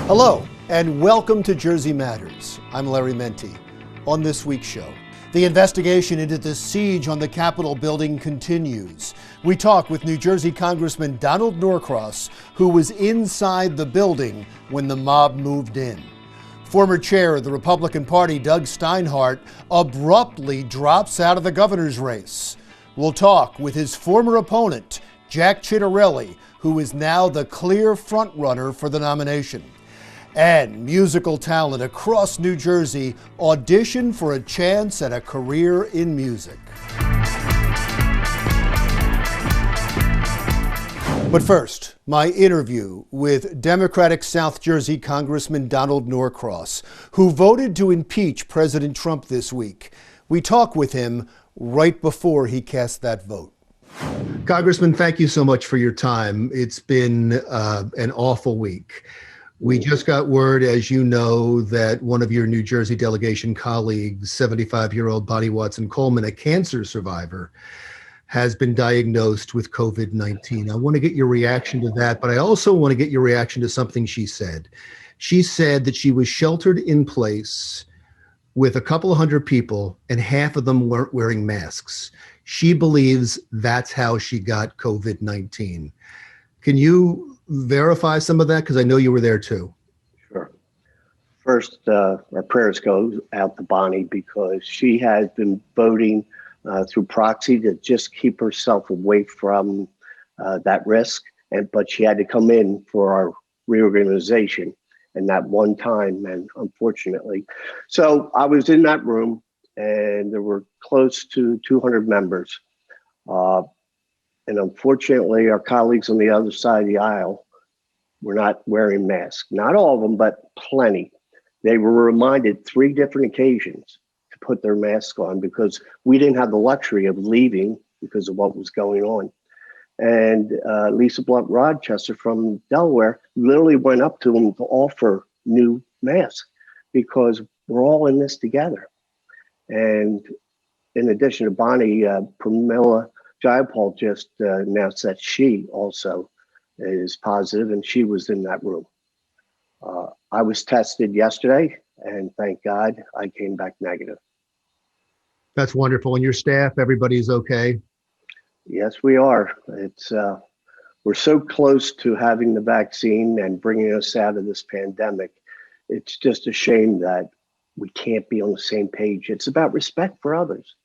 Hello, and welcome to Jersey Matters. I'm Larry Mendte. On this week's show, the investigation into the siege on the Capitol building continues. We talk with New Jersey Congressman Donald Norcross, who was inside the building when the mob moved in. Former chair of the Republican Party, Doug Steinhardt, abruptly drops out of the governor's race. We'll talk with his former opponent, Jack Ciattarelli, who is now the clear frontrunner for the nomination. And musical talent across New Jersey audition for a chance at a career in music. But first, my interview with Democratic South Jersey Congressman Donald Norcross, who voted to impeach President Trump this week. We talk with him right before he cast that vote. Congressman, thank you so much for your time. It's been an awful week. We just got word, as you know, that one of your New Jersey delegation colleagues, 75-year-old Bonnie Watson-Coleman, a cancer survivor, has been diagnosed with COVID-19. I want to get your reaction to that, but I also want to get your reaction to something she said. She said that she was sheltered in place with a couple of hundred people and half of them weren't wearing masks. She believes that's how she got COVID-19. Can you verify some of that? Because I know you were there too. Sure. First, our prayers go out to Bonnie because she has been voting through proxy to just keep herself away from that risk. But she had to come in for our reorganization and that one time, and unfortunately. So I was in that room and there were close to 200 members. And unfortunately, our colleagues on the other side of the aisle were not wearing masks. Not all of them, but plenty. They were reminded 3 different occasions to put their mask on because we didn't have the luxury of leaving because of what was going on. And Lisa Blunt Rochester from Delaware literally went up to them to offer new masks because we're all in this together. And in addition to Bonnie, Pramila Jayapal just announced that she also is positive, and she was in that room. I was tested yesterday, and thank God I came back negative. That's wonderful. And your staff, everybody's okay? Yes, we are. It's we're so close to having the vaccine and bringing us out of this pandemic. It's just a shame that we can't be on the same page. It's about respect for others.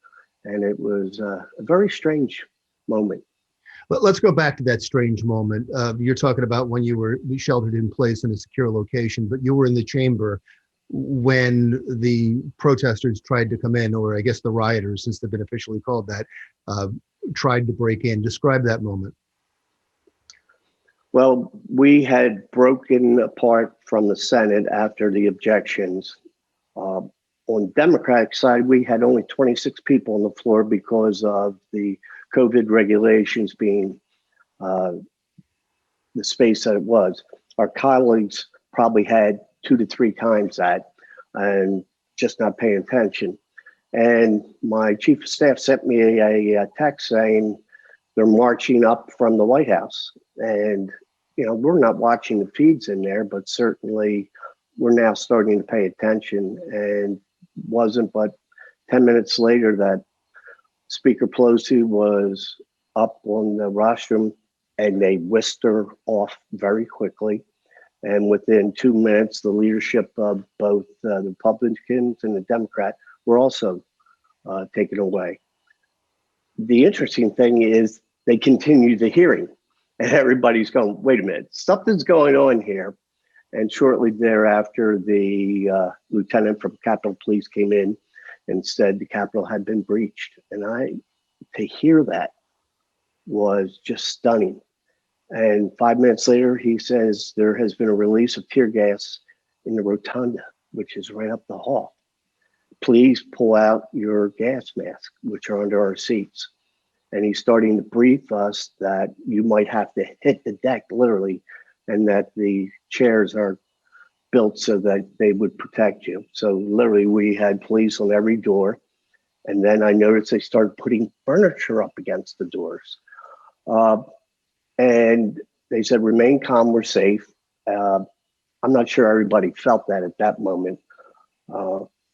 And it was a very strange moment. Let's go back to that strange moment. You're talking about when you were sheltered in place in a secure location, but you were in the chamber when the protesters tried to come in, or I guess the rioters, since they've been officially called that, tried to break in. Describe that moment. Well, we had broken apart from the Senate after the objections. On the Democratic side, we had only 26 people on the floor because of the COVID regulations being the space that it was. Our colleagues probably had 2 to 3 times that and just not paying attention. And my chief of staff sent me a text saying they're marching up from the White House. And, you know, we're not watching the feeds in there, but certainly we're now starting to pay attention. And wasn't but 10 minutes later that Speaker Pelosi was up on the rostrum and they whisked her off very quickly. And within 2 minutes, the leadership of both the Republicans and the Democrat were also taken away. The interesting thing is they continued the hearing and everybody's going, wait a minute, something's going on here. And shortly thereafter, the lieutenant from Capitol Police came in and said the Capitol had been breached. And to hear that was just stunning. And 5 minutes later, he says there has been a release of tear gas in the rotunda, which is right up the hall. Please pull out your gas masks, which are under our seats. And he's starting to brief us that you might have to hit the deck literally, and that the chairs are built so that they would protect you. So literally we had police on every door. And then I noticed they started putting furniture up against the doors. And they said, remain calm, we're safe. I'm not sure everybody felt that at that moment.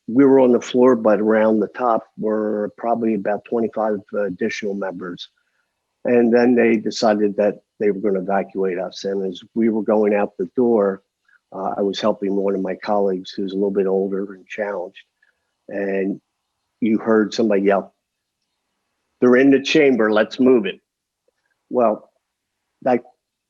We were on the floor, but around the top were probably about 25 additional members. And then they decided that they were going to evacuate us. And as we were going out the door, I was helping one of my colleagues who's a little bit older and challenged. And you heard somebody yell, "They're in the chamber, let's move it." Well, that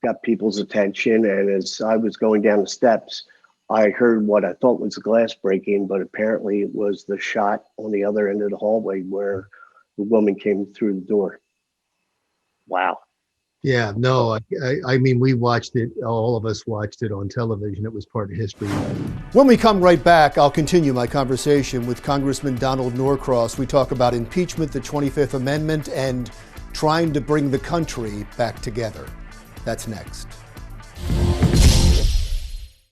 got people's attention. And as I was going down the steps, I heard what I thought was the glass breaking, but apparently it was the shot on the other end of the hallway where the woman came through the door. Wow. Yeah, no, I mean, we watched it, all of us watched it on television. It was part of history. When we come right back, I'll continue my conversation with Congressman Donald Norcross. We talk about impeachment, the 25th Amendment, and trying to bring the country back together. That's next.